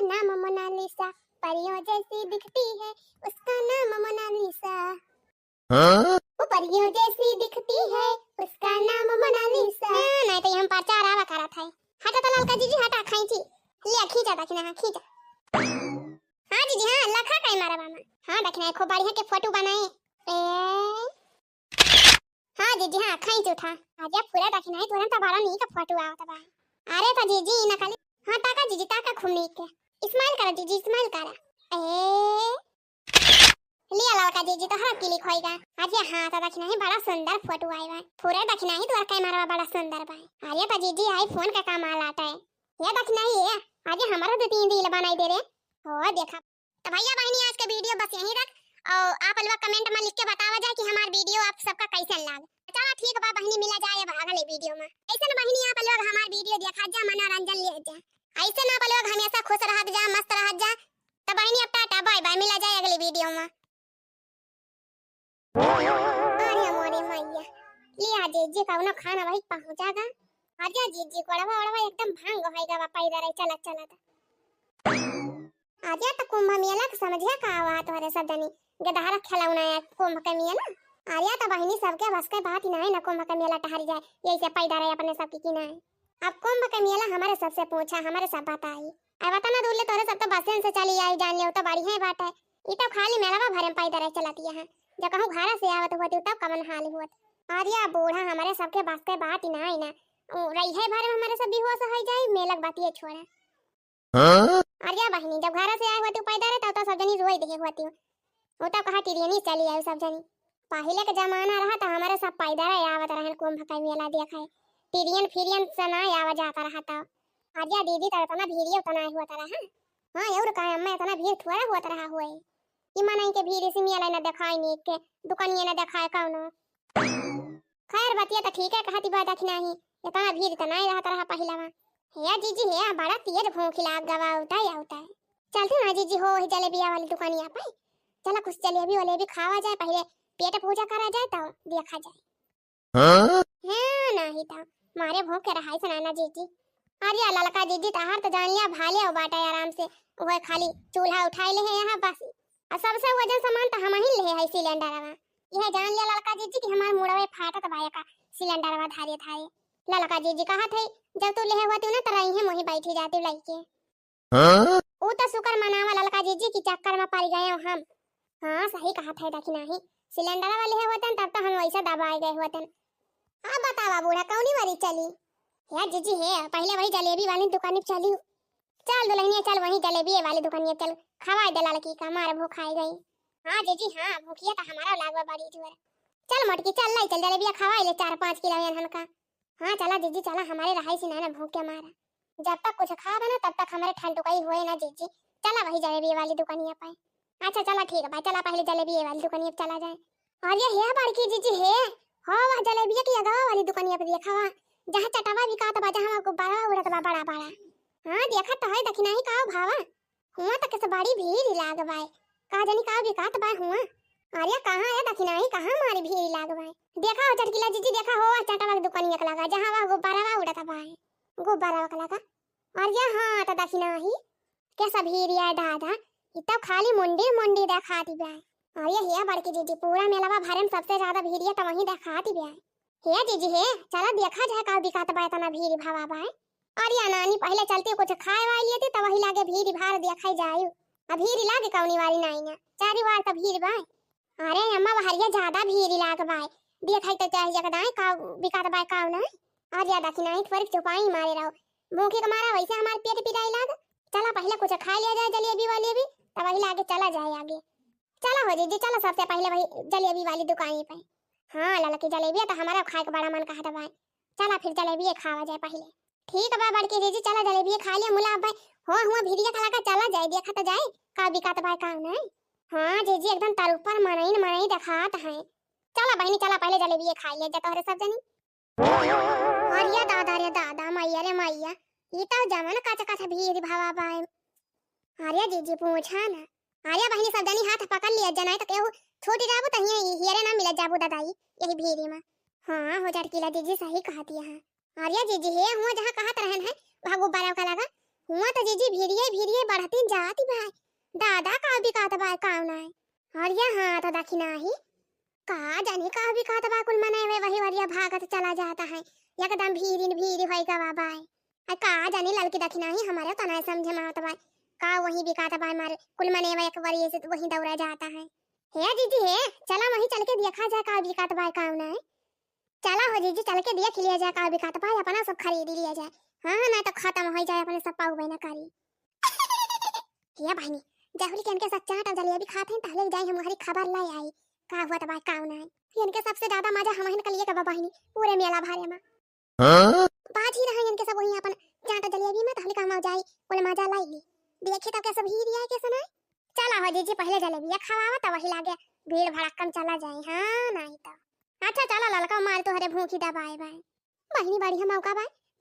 नाम मोनालिसा, परियों जैसी दिखती है उसका नाम मोनालिसा। वो परियों जैसी दिखती है उसका नाम मोनालिसा। नहीं तो हम पाचा आवा करा था। हटा तो ललका जीजी हटा खींची ले खींचा दखना खींचा। हां जीजी हां लखा कई मारा मामा। हां दखना खूब बढ़िया के फोटो बनाए। ए हां जीजी हां खींच उठा। आजा पूरा दखना है तुरंत बारा नहीं का फोटो आवत बा। अरे तो जीजी ना खाली हां ताका जीजी ताका खुमनी के स्माइल करा जीजी स्माइल करा। ए लिया लड़का जीजी तो हर क्लिक होएगा। आज हां तो दखना है बड़ा सुंदर फोटो आएगा। पूरा दखना है तो कैमरा बड़ा सुंदर बा। अरे तो जीजी आईफोन का कमाल आता है। ये दखना ही है आज हमारा दो तीन रील बनाई दे रे। ओ देखा तो भैया बहनी आज का वीडियो बस यहीं तक। और आप लोग कमेंट में लिख के बतावा जाए कि हमारा वीडियो आप सबका कैसा लगा। चलो ठीक बा बहनी मिला जाए अब अगले वीडियो में। ऐसे ना बहनी आप लोग हमारा वीडियो देखा जा मनोरंजन ले जा। ऐसे ना आप लोग हमेशा खुश रहत जा मस्त रहत जा। तो बहनी अब टाटा बाय बाय मिला जाए अगले वीडियो में। अरे मोरे मैया ले आ जीजी कौनो खाना वही पहुंचागा। आजा जीजी कोड़वा ओड़वा एकदम भांग होएगा बापा इधर चला चला आजा तो कुंभ मेला का समझिया का आवा तोरे सब जनी गदहारा खिलौना है कुंभ के मेला। आया तो बहनी सबके बस के बात ही ना है ना कुंभ का मेला टहर जाए यही से पैदा रहे अपने सब की ना है। अब कुंभ का मेला हमारे सबसे पूछा हमारे सब बताई। अब बता ना दूर ले तोरे सब तो बसन से चली आई जान ले तो बढ़िया ही बात है। ई तो खाली मेला का भरे पैदा रहे चलाती है जब कहूं घर से आवत होती तब कमन हाल होत। आर्या बूढ़ा हमारे सबके बस के बात ही ना है ना रही है भरे हमारे सब बेहोश हो जाए मेला बात ये छोड़ा। अरे बहनी जब घर से आए होती पैदा रहे तब तो सब जनी रोई देखे होती वो तो कहा टिरियनी चली आई सब जनी। पहले का जमाना रहा तो हमारे सब पैदा रहे आवत रहन कुंभ का मेला देखा है टिरियन फिरियन सना आवा जाता रहा था। आजा दीदी तो इतना भीड़ उतना हुआ रहा। हां और का अम्मा इतना भीड़ थोड़ा होत रहा हुए कि मनाई के भीड़ से मेला ना दिखाई नहीं के दुकानिया ना दिखाए कौनो। खैर बतिया तो ठीक है कहती बात दखना ही इतना भीड़ तो नहीं रहता रहा पहला में। हे जीजी हे बड़ा तेज भूख लाग गवा होता है। चलते ना जीजी हो ही जलेबिया वाली दुकानिया पे चला कुछ जलेबी वाले भी खावा जाए पहले पेट पूजा करा जाए तो देखा जाए। हां नहीं तो मारे भूख के रहाई सुनाना जीजी। अरे ललका जीजी तहार तो जानिया भाले हो बाटा आराम से वो खाली चूल्हा उठाई ले है यहां बस और सबसे वजन सामान तो हम ही ले है सिलेंडरवा। यह जान लिया ललका जीजी कि हमार मुड़वे फाटत बाया का सिलेंडरवा धारे धारे। ललका जीजी कहा थे जब तू ले हुआ तू ना तरह ही मोही बैठी जाती लइके। ओ तो शुक्र मनावा ललका जीजी की चक्कर में पड़ गए हम। हां सही कहा था दखना ही सिलेंडर वाले है होतन तब तो हम वैसा दबाए गए होतन। अब बतावा बूढ़ा कौनी वाली चली या जीजी है पहले वही जलेबी वाली दुकान पे चली। चल दुल्हनिया चल वही जलेबी वाली दुकान पे चल खवाए दे लड़की का मार भूख आई गई। हां जीजी हां भूखिया तो हमारा लागवा बड़ी जोर। चल मोटकी चल लाई चल जलेबिया खवाए ले 4-5 किलो यान का। हां चला जीजी चला हमारे रहाई से ना भूख के मारा जब तक कुछ खा ना तब तक हमारे ठंडुकाई होए ना जीजी। चला वही जलेबी वाली दुकानिया पे। अच्छा चला ठीक है भाई चला पहले जलेबी वाली दुकानिया पे चला जाए। अरे हे बड़की जीजी है हां वह जलेबी की अगवा वाली दुकानिया पे देखा वा जहां चटावा बिकात बा जहां गुब्बारा उड़त बा बड़ा बड़ा। हां देखा तो है दखना ही का भावा हुआ तक से बड़ी भीड़ लागबाय का जानी का बिकात बा हुआ। अरे कहां है दखना ही कहां मारी भीड़ लागबाय देखा हो चटकीला जीजी देखा हो चटावा की दुकानिया के लगा जहां वह गुब्बारा उड़त बा गुब्बारा का लगा। अरे हां तो दखना ही कैसा भीड़ है दादा इतना खाली मुंडी मुंडी दिखाती बा। अरे हे बड़की जीजी पूरा मेलावा भरे में सबसे ज्यादा भीड़ है तो वहीं दिखाती बा। हे जीजी हे चला देखा जाए का बिकात बा इतना भीड़ भावा बा। अरे नानी पहले चलती कुछ खाए वाली लेती तो वही लागे भीड़ भार दिखाई जाए। अब भीड़ लागे कौनी वाली नहीं ना चारी बार तो भीड़ बा। अरे अम्मा वहरिया ज्यादा भीड़ लाग बा देखाई तो चाहे जगदाई का बिकात बा का ना। अरे दखना ही थोड़ी चुपाई मारे रहो भूखे के मारा वैसे हमारे पेट पिटाई लाग। चला पहले कुछ खा लिया जाए जलेबी वाली भी तब वही लागे चला जाए आगे। चला हो जीजी चला सबसे पहले वही जलेबी वाली दुकान पे। हां ललकी जलेबी तो हमारा खाए का बड़ा मन कहता बा। चला फिर जलेबी खावा जाए पहले। ठीक है बड़की जीजी चला जलेबी खा लिया मुला भाई हो हुआ भीड़िया खा लगा चला जाए देखा तो जाए का बिकात बा का नहीं। हां जीजी एकदम तर ऊपर मनाई दिखात है। चला बहनी चला पहले जलेबी खा लिया जा तोरे सब जनी। अरे दादा रे दादा मैया रे मैया ये तो जमन का भीड़ भावा बा। अरे जीजी पूछा ना अरे बहनी सब जनी हाथ पकड़ लिया जनाई तो केहू छोटी जाबू त हियरे ना मिल जाबू दादाई यही भीड़ी में। हां हो चटकीला जीजी सही कहती है। अरे जीजी हे हुआ जहां कहत रहन है भागो बारा का लगा हुआ तो जीजी भीड़िए भीड़िए बढ़ती जाती भाई दादा का भी कात बा काउना है और ये हाथ दखी नाही का जाने का भी कात बा कुल मने वे वही वरिया भागत चला जाता है एकदम भीड़ भीड़ होई का बाय आ का जाने ललकी दखी नाही हमारे तो नहीं समझे मात बा का वही भी कात बा मारे कुल मने वे एक वरिया से वही दौड़ा जाता है हे जीजी हे चला वही चल के देखा जाए का भी कात बा काउना है चला हो जीजी चल के देख लिया जाए का भी कात बा अपना सब खरीद लिया जाए हां ना तो खत्म हो जाए अपने सब पाऊ बना करी या बहनी जहुरी के इनके साथ चाट जलेबी खाते हैं पहले जाए हम हमारी खबर लाई आई का हुआ तबाय काउन है इनके सबसे ज्यादा मजा हम हिन कलिए का बहनी पूरे मेला भारे में बात ही रहा इनके सब वही अपन चाट जलेबी में तहले का जाई बोले मजा लाई देखे तो कैसे भीड़ है कैसे नहीं चला हो जीजी पहले जलेबी खावा तब वही लागे भीड़ भड़क्कम चला जाए हां नहीं तो अच्छा चला ललका मार तो हरे भूखी दबाए बाय बहनी बड़ी हम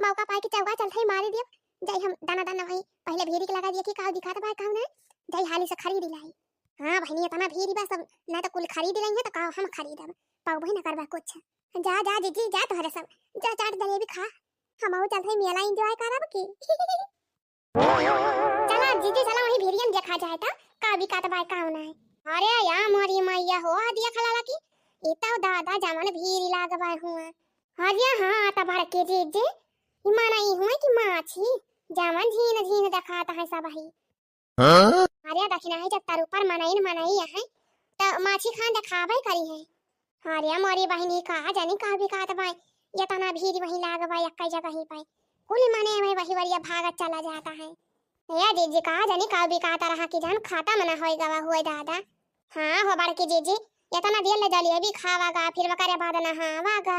मौका पाए कि चौका चलते ही मारी दियो जाई हम दाना दाना वही पहले भीड़ के लगा दिए कि का दिखाता भाई काउन है जाई हाली से खरीद लाई हां बहनी इतना भीड़ बा सब ना तो कुल खरीद लेंगे तो का हम खरीदब पाऊ भाई ना करबा कुछ जा जा दीदी जा तोहरे सब जा चाट जलेबी खा हम और चलते मेला एंजॉय करब की चला दीदी चला वही भीड़ियन देखा जाए का भी कात बाय काउन है अरे या मोरी मैया हो दिया खलाला की इता दादा जमन भीड़ लागबा हुआ हां हां ता बड़ के जीजे माना ई हुआ कि माछी जमन झीन झीन दिखाता है सब ही अरे दखिना है जब तार ऊपर मनाई है तो माछी खान दिखावे करी है अरे मोरी बहनी का जानी का भी कात बाय ये तना भीड़ वही लागबा एक जगह ही पाए कुल मने में वही वरिया भागत चला जाता है या जीजी का जानी का भी काता रहा कि जान खाता मना होई गवा हुए दादा हां हो बड़ के जीजी ये तना दिल ले जलेबी खावागा फिर वकरे बाद ना हावागा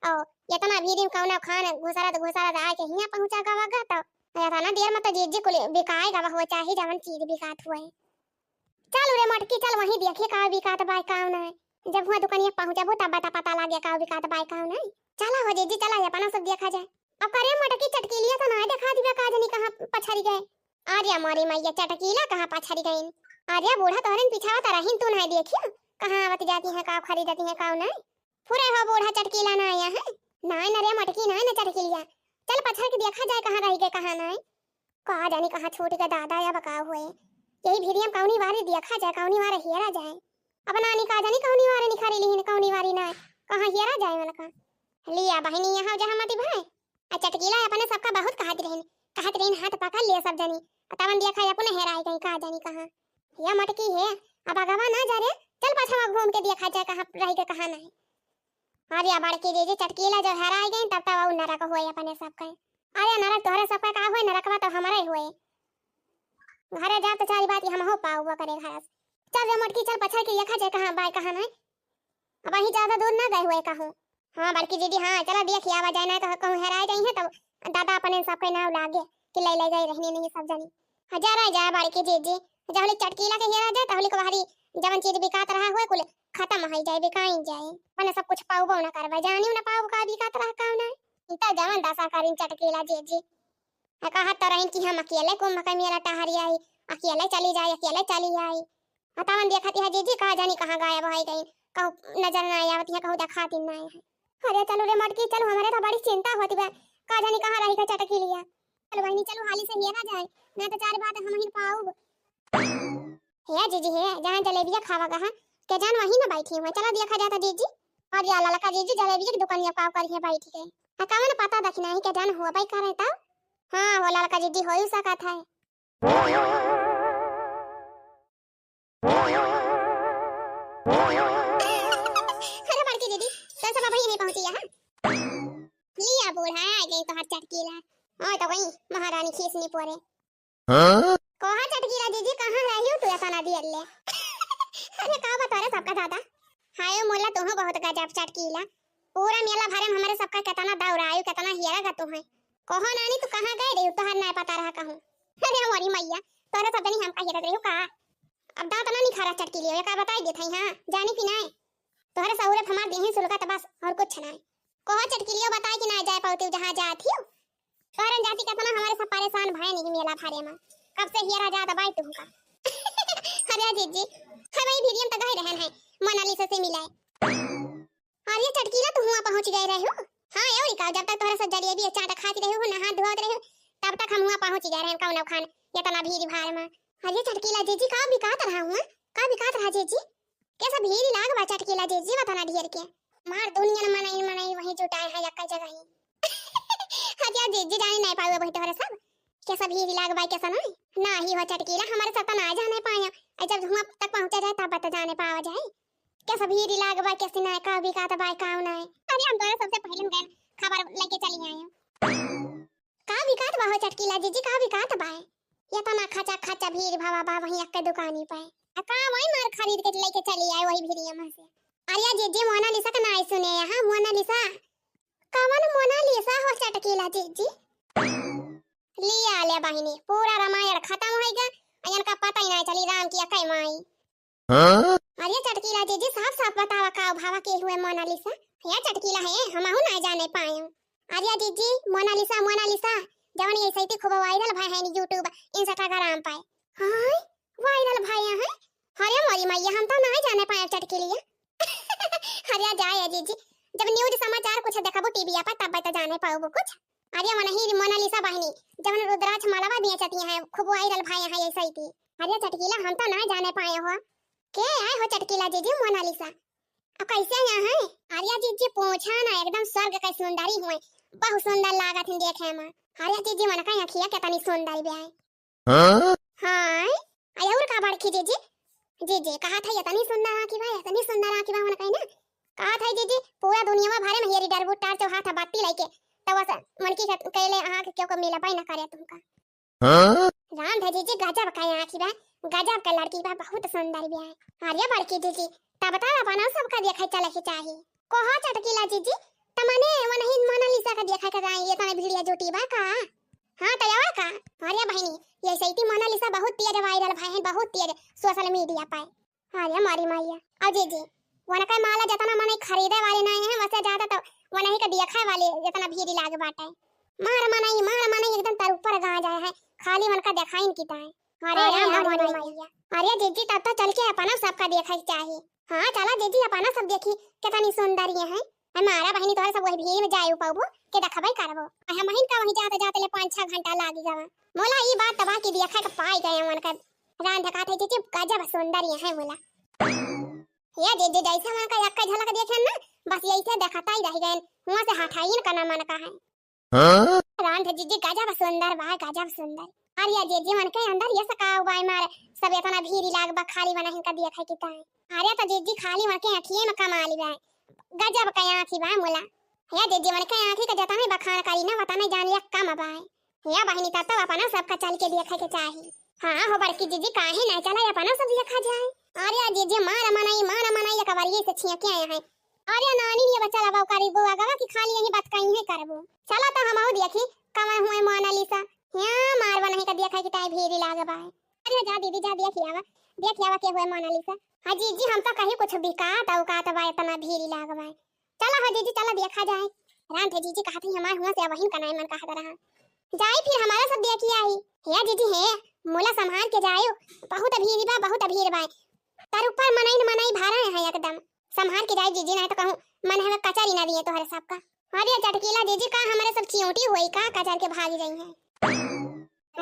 ओ ये तना भीड़ में कौन खान घुसरा आके हिया पहुंचा गवागा तो या तना देर में तो जीजी कुल बिकाए गवा हुआ चाहे जवन चीज बिकात हुए चल रे मटकी चल वही देखिए का बिकात बाय काउन है जब हुआ दुकानिया पहुंचबो तब पता लागे का बिकात बाय काउन है चला हो जीजी चला अपना सब देखा जाए अब करे मटकी चटकीलिया तो ना देखा दिबे का जनी कहां पछड़ी गए अरे मोरी मैया चटकीला कहां पछड़ी गई अरे बूढ़ा तोहरन पिछावा त रहिन तू नहीं देखियो कहां आवत जाती है का खरीदती है काउन है फुरे हो बूढ़ा चटकीला ना आया है नहीं न रे मटकी नहीं न चटकीलिया चल पछड़ के देखा जाए कहां रह गए कहां नहीं कहा जानी कहां छूट के दादा या बका हुए यही भीड़ियम कौनी वारी देखा जाए कौनी वारे हेरा जाए अब नानी का जानी कौनी वारे निखारी ली कौनी वारी ना कहां हेरा जाए मन का लिया बहनी यहां जहां मती भाई आ चटकीला अपने सबका बहुत कहत रहन हाथ पकड़ लिए सब जनी तवन देखा अपने हेराई गई का जानी कहां या मटकी है अब अगवा ना जा रे चल पाछा घूम के देखा जाए कहां रह के कहां नहीं अरे बड़ के जे चटकीला जो हेराई गई तब तब नरक होए अपने सबका अरे नरक तोहरे सबका का होए नरकवा तो हमारा ही होए घरे जा तो सारी बात हम हो पाऊ करे घर चल रे मटकी चल पछड़ के देखा जाए कहां बाय कहां नहीं अब ही ज्यादा दूर ना गए हुए कहूं हां बड़की दीदी हां चला देखिए आवा जाए ना तो कहूं हेराई गई है तब दादा अपने सबके नाम लागे कि ले ले गई रहने नहीं सब जनी हजार आ जाए बड़की दीदी जहली चटकीला के हेरा जाए तहली को बाहरी जवन चीज बिकात रहा हुए कुल खत्म हो जाए बिकाई जाए मने सब कुछ पाऊ ना करबा जानी ना पाऊ का बिकात रहा का ना इता जवन दशा करिन चटकीला जीजी कहा तो रहिन कि हम अकेले कुंभ का मेला टहरी आई अकेले चली आई हतावन देखती है जीजी कहा जानी कहां गायब हो गई कहू नजर ना आवत है कहू दिखाती ना है अरे चलो रे मटकी चलो हमारे तो बड़ी चिंता होती है का जानी कहां रही का चटकीलिया चलो बहनी चलो हाली से हेरा जाए ना तो चार बात हम ही पाऊ हे जीजी है जहां जलेबिया खावा कहां के जान वही ना बैठी हुई चला देखा जाता जीजी और या ललका जीजी जलेबिया की दुकान पाव कर है बैठी के कावन पता दखना है के जान हुआ भाई का रहता हां वो ललका जीजी हो ही सका था अरे बड़की दीदी तो सब अभी नहीं पहुंची यहां लिया बूढ़ा आ गई तो हाथ चटकीला हां तो वही महारानी खीसनी पोरे कहां चटकीला जीजी कहां रही हो तू ऐसा ना दिया ले अरे का बता रे सबका दादा हाय मोला तो बहुत गजब चटकीला पूरा मेला भरे में हमारे सबका कितना दौड़ायु कितना हिया गा तू है कहो नानी तू कहां गए रे तो हर ना पता रहा कहूं अरे हमारी मैया तोरे सब नहीं हम का हिरत रही का अब दांत ना नहीं खा रहा चटकीली का बताई देत है हां जानी कि नहीं तोहरे सहूलत हमार देही सुलगा त बस और कुछ ना कहो चटकीलियो बताई कि ना जाए पाउती जहां जाती हो कारण जाति कितना हमारे सब परेशान भय नहीं मेला भारे में कब से हिया जाता बाई तू का अरे जीजी हमें वीडियो तक गए रहन है मोनालिसा से मिलाए और ये चटकीला तू हुआ पहुंच गए रहे हो हां और का जब तक तोहरा सब जलेबी चाट खाती रहे हो नहा धोत रहे हो तब तक हम वहां पहुंच गए रहे कौन खान इतना भीड़ भाड़ में। अरे चटकीला जीजी का बिकात रहा हूं, का बिकात रहा जीजी? कैसा भीड़ लाग बा चटकीला जीजी बताना ढेर के मार दुनिया न मनाई मनाई वही जुटाए है एक जगह ही। हजा जीजी जाने नहीं पावे वही तोहरे सब कैसा भीड़ लाग बा कैसा ना ही हो चटकीला हमारे साथ ना जाने पाया। जब वहां तक पहुंचा जाए तब बता जाने पावा जाए कैसा भीड़ लाग बा कैसे ना का बिकात बा का ना है। अरे हम तोरे सबसे पहले गए खबर लेके चली आए का बिकात बा हो चटकीला जीजी का बिकात बा ये तना खचा खचा भीड़ भावा बा वही एक दुकानी पे का वही मार खरीद के लेके चली आए वही भीड़िया में से। अरे जीजी मोनालिसा का नाम सुने यहां मोनालिसा कौन मोनालिसा हो चटकीला जीजी? लिया ले बहिनी पूरा रामायण खत्म हो गया अयन का पता ही नहीं चली राम की अकई माई। अरे चटकीला जीजी साफ साफ बतावा का भावा के हुए मोनालिसा या चटकीला है हमहु नहीं जाने पाए। अरे जीजी मोनालिसा मोनालिसा जवन ये सही खूब वायरल भाई है यूट्यूब इंस्टाग्राम पे। हां वायरल भाई है अरे मोरी मैया हम तो नहीं जाने पाए चटकीलिया। अरे जाए जीजी जब न्यूज़ समाचार कुछ देखबो टीवी पर तब तो जाने पाओगे कुछ। अरे वही मोनालिसा बहिनी जवन रुद्राक्ष मालावा बेचती है खूब वायरल भाई है ऐसा ही थी। अरे चटकीला हम तो ना जाने पाए हो के आए हो चटकीला जीजी मोनालिसा अब कैसे यहाँ है? अरे जीजी पूछा ना एकदम स्वर्ग का सुंदरी हुए बहुत सुंदर लागत है देखे में। अरे जीजी मन का अखिया कितनी सुंदर बे है। हां आय और का बड़की जीजी जीजी कहा था इतनी सुंदर आंखी बा इतनी सुंदर आंखी बा मन कहीं ना कहा था जीजी पूरा दुनिया में भारे में हेरी डरबू टार तो हाथ बाती लेके तब मन की कहले आहा के क्यों को मिला पाई ना करे तुमका। राम थे जीजी गजब का आंखी बा गजब का लड़की बा बहुत सुंदर बे है। अरे बड़की जीजी तब बता अपना सबका देखे चले के चाहिए कोहा चटकीला जीजी तमने वनही मोनालिसा का देखा के जाए ये तने वीडियो जोटी बा का। हां तैयार का अरे बहनी ये सही मोनालिसा बहुत तेज वायरल भाई है बहुत तेज सोशल मीडिया पे। अरे मारी मैया अब जीजी वन का माला जितना मने खरीदे वाले नहीं है वैसे ज्यादा तो वनही का देखा वाले जितना भीड़ लाग बाटे मार मनाई एकदम तर ऊपर गा जाए है खाली मन का दिखाई की ताए। अरे मारी मैया अरे जीजी तब तो चल के अपना सबका देखा चाहिए। हां चला जीजी अपना सब देखी कितनी सुंदर ये है हमारा बहनी तोहर सब वही भीड़ में जाए पाबो के देखबई करबो हम महिन का वही जाते जाते ले 5-6 घंटा लागी जावा मोला ई बात तबा की देखा के पाई गए मन का रान धका थे जीजी गजब सुंदर ये है मोला। ये जीजी जैसे वहां का एक झलक देखे ना बस यही से देखता ही रह गए वहां से हटाई न करना मन का है। रान थे जीजी गजब सुंदर बा गजब सुंदर। अरे जीजी मन के अंदर ये सका बाई मार सब इतना भीड़ लाग बा खाली बना हिन का देखै की ताई। अरे तो जीजी खाली मन के अखिए में कमाली बा गजब का आंखी बा मोला। या जीजी मन के आंखी का जता नहीं बखान करी ना वता नहीं जान लिया कम बा या बहिनी ता तो अपना सबका चल के देखै के चाहिए। हां हो बड़की जीजी काहे ना चला अपना सब देखा जाए। अरे जीजी मार मनाई का बार ये से छिया के आए हैं। अरे नानी ये बच्चा लबाव करी बुआ गवा की खाली यही बात कहीं है करबो चला तो हम आओ देखी कमा हुए मोनालिसा यहां मार बना का देखा कि ताई भीड़ लाग बा। अरे जा दीदी जा देख आवा के हुए मोनालिसा। हां जीजी हम तो कहीं कुछ बिकात औ का बा इतना भीड़ लाग बा चला हो जीजी चला देखा जाए। राम थे जीजी कहते हमार हुआ से वही कनाई मन कहत रहा जाई फिर हमारा सब देखी आई। हे जीजी है मोला संभाल के जायो बहुत भीड़ बा तार ऊपर मनाई भारा है एकदम संभाल के जाई जीजी नहीं तो कहूं मन है कचरी ना दिए तोहरे सब का। अरे चटकीला जीजी का हमारे सब चियोटी होई का कचर के भागी जाई है।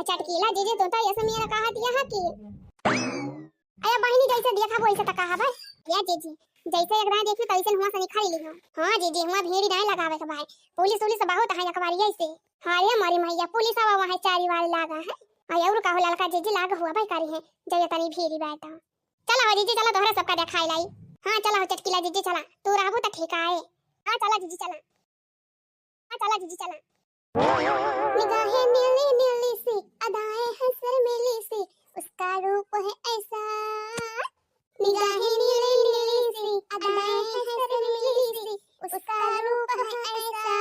चटकीला जीजी तो ऐसे मेरा कहा दिया है कि अरे बहिनी जैसे देखा वैसे तो कहा बस या जीजी जैसे एक बार देखी तैसे हुआ से निखाई ली हो। हां जीजी हुआ भीड़ नहीं लगावे के भाई पुलिस बहुत है एक बार ऐसे। हां ये मारी मैया पुलिस आवा वहां चारी वार लागा है आ और का हो ललका जीजी लाग हुआ भाई करी है जय तनी भीड़ बैठा चला जीजी चला तोहरा सबका दिखाई लाई। हां चला हो चटकीला जीजी चला तू रहबो त ठीक है। हां चला जीजी चला निगाहें नीली नीली सी अदाएं हैं शर्मीली सी उसका रूप है ऐसा। निगाहें नीली नीली सी अदाएं हैं शर्मीली सी उसका रूप है ऐसा।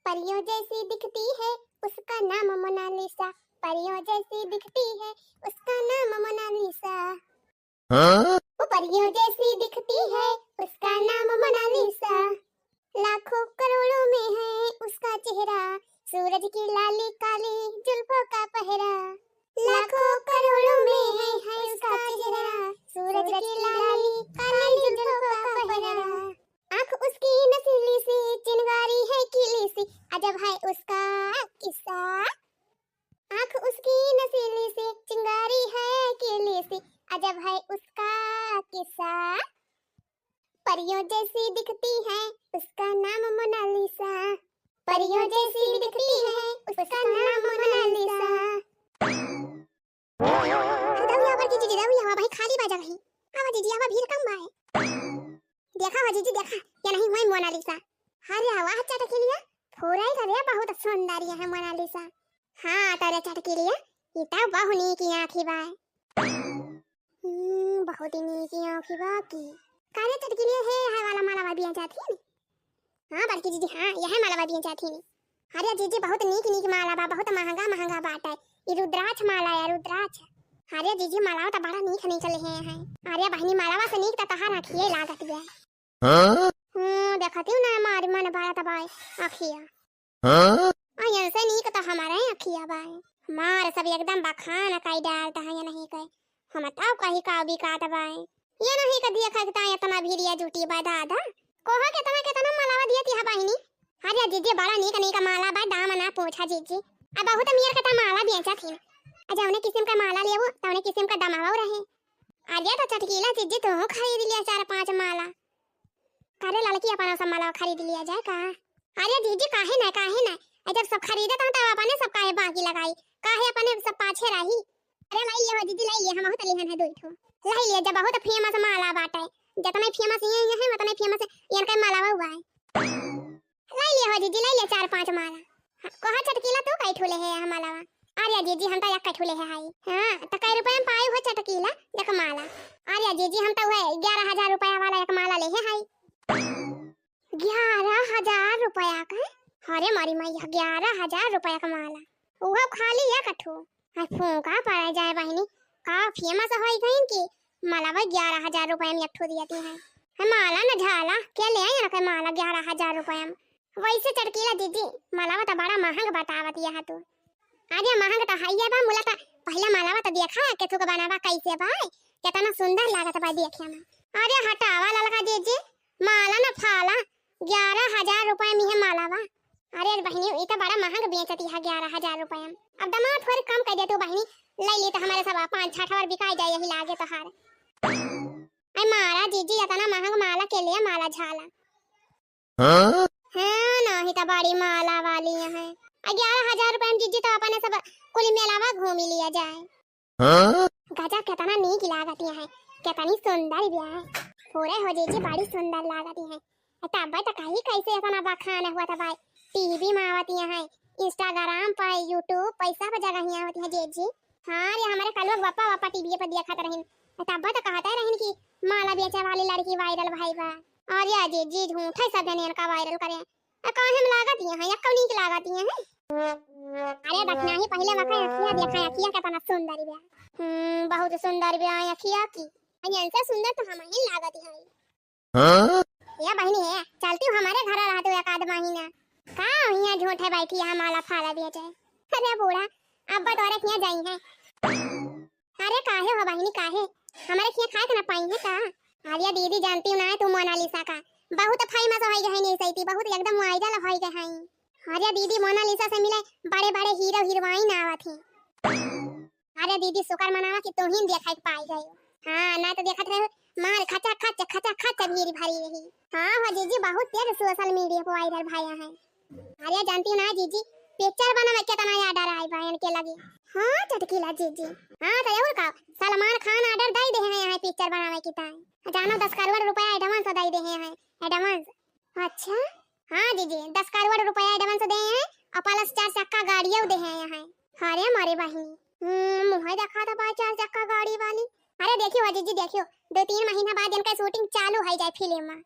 परियों जैसी दिखती है उसका नाम मोनालिसा परियों जैसी दिखती है उसका नाम मोनालिसा। वो परियों जैसी दिखती है उसका नाम मोनालिसा लाखों करोड़ों में है उसका चेहरा सूरज की लाली काली जुल्फों का पहरा। लाखों करोड़ों में है उसका चेहरा सूरज की लाली काली जुल्फों का पहरा। आंख उसकी नसीली सी चिंगारी है कीली सी अजब है उसका किस्सा। परियों जैसी दिखती है उसका नाम मोनालिसा, परियों जैसी दिखती है उसका नाम मोनालिसा। दाऊ यहाँ पर जीजी, दाऊ यहाँ भाई खाली बाजा कहीं। आवा जीजी आवा, भीड़ कम बाय। देखा हो जीजी देखा, या नहीं हुई मोनालिसा। अरे आवाज चटकीलिया फोराई करे बहुत सुंदर है मोनालिसा। हाँ तारे चटकीलिया इता बहुनी की आंखी बाय। बहुत ही नी की आंखी बाकी। काले चटकीलिया है वाला मालावा बिया जाती है। हाँ बल्कि जीजी हाँ यह मालावा बिया जाती है। अरे जीजी बहुत नीक मालावा, बहुत महंगा महंगा बाट है। ये रुद्राक्ष माला है, रुद्राक्ष। अरे जीजी मालावा तो बड़ा नीक नहीं चले हैं। अरे बहनी मालावा से नीक तो तहार आँखिए लागत गया। देखती हूँ ना हमारी मन बड़ा तबाय आँखिया। ऐसे नीक तो हमारे आँखिया बाय। मार सब एकदम बखान कई डालता है या नहीं कहे। हम बताओ कहीं का भी का दबाए। ये नहीं कदिया खगता इतना भीड़िया जुटी बा दादा। कोहा कितना मालावा दिया थी बहिनी। अरे जीजी बड़ा नीक माला बा, दाम ना पूछा जीजी। अब बहुत अमीर का माला बेचा थी। अच्छा उन्हें किस्म का माला लिया वो तो उन्हें किस्म का दमावा रहे। अरे तो चटकीला जीजी तो खरीद लिया 4-5 माला। करे लड़की अपना सब माला खरीद लिया जाए का। अरे जीजी काहे ना जब सब खरीदे तो अपने सब काहे बाकी लगाई, काहे अपने सब पाछे रही। अरे लाई ये जीजी लाई ये, हम बहुत लिहन है दुइठो लाई ये। जब बहुत फेमस माला बाटे, जितने फेमस ये है उतने फेमस इनका माला हुआ है। लाई ले हो जीजी, लाई ले 4-5 माला। कहा चटकीला तू कई ठुले है माला। अरे जीजी हम तो एक ठुले है हाई। हां तो कई रुपए में पाए हो चटकीला देख माला। अरे जीजी हम तो है 11,000 रुपया वाला एक माला ले है हाई। 11,000 रुपया का? अरे मारी मैया 11,000 रुपया का माला वो खाली है कठो। फूका पड़ा जाए बहनी का फेमस होई गई कि माला भाई 11,000 रुपया में एक दिया है। माला न झाला क्या ले आए ना माला 11,000 रुपया में। वैसे चटकीला दीदी माला तो बड़ा महंग बतावत है तू। अरे महंग तो है बा, मुला तो पहला माला तो देखा के तू का बनावा कैसे भाई, कितना सुंदर लागत बा देखे में। अरे हटावा ललका दीदी माला न फाला 11,000 रुपया में है माला बा। अरे बहनी ये तो बड़ा महंग बेचती है 11,000 रुपया में। अब दाम थोड़ी कम कर दे तू बहनी, ले ले तो हमारे सब 5-6 और बिकाई जाए यही लागे तो हार। अरे मारा जीजी इतना महंग माला के लिए माला झाला। हाँ नहीं तो बड़ी माला वाली है। 11,000 रुपया में जीजी तो अपने सब कुल मेलावा घूम लिया जाए। गजब कितना नीक लागती है, कितनी सुंदर भी है। पूरे हो जीजी बड़ी सुंदर लागती है। तब तो कहीं कैसे इतना बखान हुआ था भाई। टीवी में आवती है, इंस्टाग्राम पर, यूट्यूब पैसा पर जगह ही आवती है जीजी। हाँ ये हमारे कल लोग पापा टीवी पर देखा रहे। तब तो कहते रहे कि माला बेचे वाली लड़की वायरल भाई बा। और ये जीजी झूठा सब जने इनका वायरल करे। काहे में लागती है या कौनी की लागती है। अरे बचना ही पहले वका अखिया देखा, अखिया कितना सुंदर बा। बहुत सुंदर बा अखिया की। ऐसे सुंदर तो हम ही लागती है। या बहनी है चलती हूँ हमारे घर रहते एक आध महीना का यहाँ झूठे बैठी है माला फाला दिया जाए। अरे बूढ़ा अब बतौरे किया जाई है। अरे काहे हो बहनी काहे हमारे किया खाए ना पाई है का। अरे दीदी जानती हूँ ना तू मोनालिसा का बहुत फेमस हो गई है नहीं सही, बहुत एकदम वायरल हो गई है। अरे दीदी मोनालिसा से मिले बड़े बड़े हीरो हीरोइन आवत है। अरे दीदी शुक्र मनावा कि तुम ही देखा पाई गई। हाँ ना तो देखत रहे मार खचा खच भीड़ भरी रही। हाँ हो जीजी बहुत तेज सोशल मीडिया पर वायरल भाया है। अरे जानती हूँ ना जीजी पिक्चर बनावे कितना ऑर्डर आई बहन के लगी। हाँ चटकीला जीजी हाँ तो यही का सलमान खान ऑर्डर दे दे हैं पिक्चर बनावे की ताई। जानो 10 करोड़ रुपया एडवांस दे दे हैं एडवांस। अच्छा हाँ जीजी 10 करोड़ रुपया एडवांस दे हैं और प्लस 4 चक्का गाड़ियां दे हैं यहाँ। अरे मारे बहनी मुँह देखा था 4 चक्का गाड़ी वाली। अरे देखियो जीजी देखियो 2-3 महीना बाद इनका शूटिंग चालू हो जाए फिल्म में।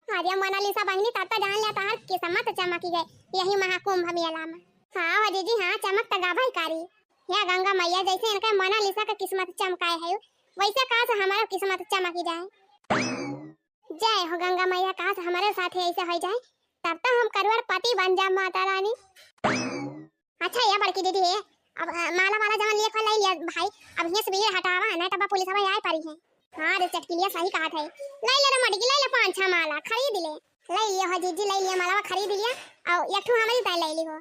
अरे मोनालिसा बहनी तब तो जान लिया तार किस्मत चमकी गई यही महाकुंभ मेला में। हाँ जीजी हाँ चमक तो गाभा कारी या गंगा मैया जैसे इनका मोनालिसा का किस्मत चमकाए है वैसे कहा से हमारा किस्मत चमकी जाए। जय हो गंगा मैया कहा से हमारे साथ ऐसे हो जाए तब तो हम करोड़पति बन जाए माता रानी। अच्छा ये बड़की दीदी है अब माला वाला जमा लिए ले लिया भाई। अब ये सब हटावा ना तब पुलिस वाला आए पड़ी है। हां रे चटकीलिया सही कहा था। ले ले रे मटकी ले ले 5-6 माला खरीद ले लिया हो जीजी ले लिया माला खरीद लिया और एक ठो हमारी ताई ले ली हो।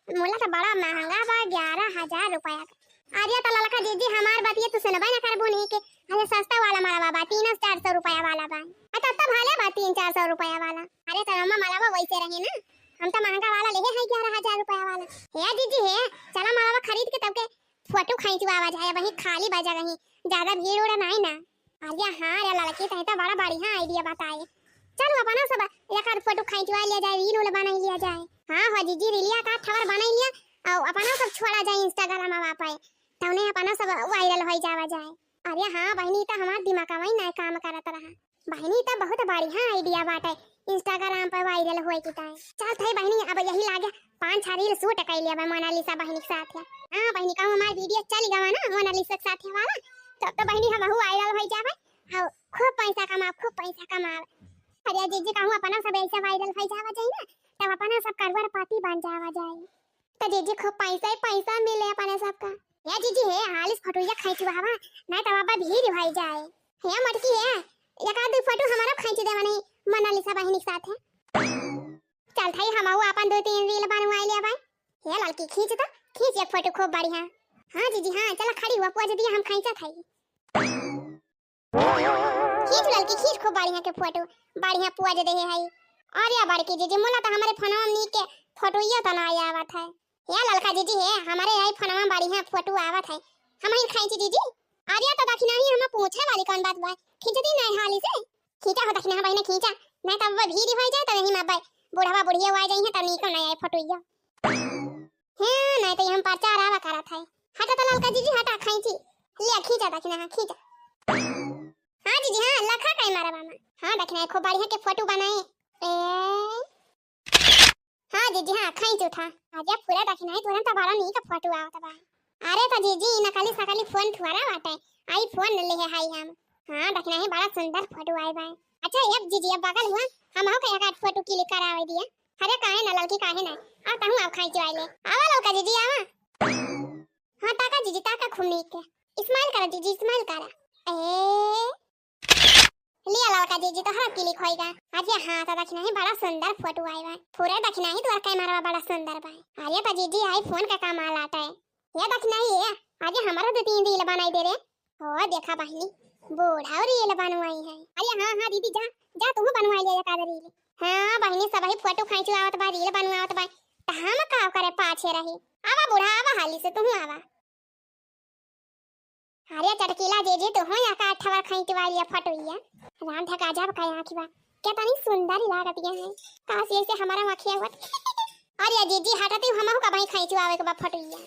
मोला तो बड़ा महंगा बा 11,000 रुपया का। अरे तो ललका जीजी हमार बतिया तू सुनबे ना करबो नहीं के अरे सस्ता वाला माला बा 300-400 रुपया वाला बा। तब तो भाले बा 300-400 रुपया वाला। अरे तो अम्मा माला वैसे रहे ना, हम तो महंगा वाला ले है 11,000 रुपया वाला। हे दीदी हे, चला माला खरीद के तब के फोटो खींचवावा जाए, वही खाली बजा रही, ज्यादा भीड़ उड़ा नहीं ना। अरे हां रे लड़की तो बड़ा बढ़िया आईडिया बताए। चलो अपना सब एक आध फोटो खींचवा लिया जाए, रील बना लिया जाए। हां हो जीजी रीलिया का ठवर बना लिया और अपना सब छोड़ा जाए इंस्टाग्राम में पाए, तौने अपना सब वायरल हो जावा जाए। अरे हां बहनी तो हमार दिमाग में नहीं काम करत रहा। बहनी तो बहुत बढ़िया आईडिया बाटे, इंस्टाग्राम पर वायरल होए की ताई। चल थाई बहनी अब यही लागे 5-6 रील शूट कर लिया बा मोनालिसा बहनी के साथ है। हां बहनी का हमार वीडियो चल गवा ना मोनालिसा के साथ वाला, तब तो बहनी हम वायरल हो जावे, हां खूब पैसा कमा। अरे जीजी कहूं अपना सब ऐसा वायरल हो जावा जाए ना, तब अपना सब करोड़पति बन जावा जाए। तो जीजी खूब पैसा मिले अपने सबका। या जीजी है हालिस फोटोया खींचवा हवा ना, तब अब भीड़ हो जाए। हे मटकी है एक आध फोटो हमारा खींच देवा नहीं मोनालिसा बहनी के साथ है। चल थाई हम अपन 2-3 रील बनवा लिया भाई। हे लड़की खींच एक फोटो खूब बढ़िया। हां जीजी हां चला खड़ी हुआ पोज दिया हम खींचा थाई। खींच लड़की खींच खूब बढ़िया के फोटो, बढ़िया पोज दे है। और या बड़की जीजी मोला तो हमारे फोनवा में के फोटो ये तो ना आवत है। या लड़का जीजी है हमारे आई फोनवा में बढ़िया फोटो आवत है, हम ही खींच जीजी। आर्या तो दखना ही हम पूछे वाली कौन बात बा, खींचती नहीं हाली से खींचा हो दखना भाई ने खींचा नहीं तब वो भीड़ हो जाए, तो यही में भाई बुढ़वा बुढ़िया आ जाई है तब निको नहीं आए फोटो ये। हां नहीं तो हम प्रचार आवा करत है। हटा तो लड़का जीजी हटा खींची ले खींचा दखना खींचा। हां जीजी हां लखा कई मारा मामा। हां दखना खूब बढ़िया के फोटो बनाए। हां जीजी हां खींच उठा आजा पूरा दखना है तुरंत बारा नहीं का फोटो आवत बा। अरे तो जीजी नकली सकली फोन थुआरा बाटे, आई फोन ले है हाई हम। हां दखना है बड़ा सुंदर फोटो आए बा। अच्छा अब जीजी अब बगल हुआ हम हो के एक फोटो क्लिक करावे दिया। अरे काहे ना लड़की काहे ना आ कहूं आप खाई जाइले आवा लौका जीजी आवा। हां ताका जीजी ताका खुमनी के स्माइल करा जीजी स्माइल करा। लिया लौका जीजी तो हर क्लिक होएगा। अरे हां तो दखना है बड़ा सुंदर फोटो आए बा, पूरा दखना है तो कैमरा बड़ा सुंदर बा। अरे तो जीजी आई फोन का कमाल आता है। ये दखना है आज हमारा 2-3 रील बनाई दे रे। ओ देखा बहनी बूढ़ा रील बनवाई है। अरे हां हां दीदी जा जा तुम बनवाई ले का रील। हां बहनी सब ही फोटो खींचवावत बा रील बनवावत बा, त हम का करे पाछे रही। आवा बूढ़ा आवा हाली से तुम आवा। अरे चटकीला जे तो हो या का अठवा खींचवा लिया फोटो ये राम धका जब का आंखी बा क्या तनी सुंदर लागत है। काश ऐसे हमारा आंखिया होत। अरे जीजी हटती हमहु का भाई खींचवावे के बा फोटो ये।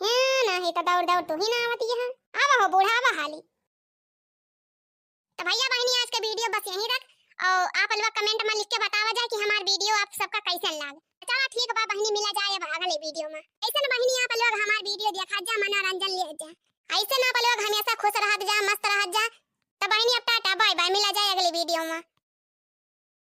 हां नहीं तो दौड़ तू ही ना आवत है। आवा हो बूढ़ा आवा हाली। तो भैया बहनी आज का वीडियो बस यहीं तक, और आप लोग कमेंट में लिख के बतावा जाए कि हमारा वीडियो आप सबका कैसा लगा। चलो ठीक बा बहनी मिला जाए अब अगले वीडियो में। ऐसे ना बहनी आप लोग हमारा वीडियो देखा जा मनोरंजन ले जा, ऐसे ना आप लोग हमेशा खुश रहत जा मस्त रहत जा। तो बहनी अब टाटा बाय बाय मिला जाए अगले वीडियो में।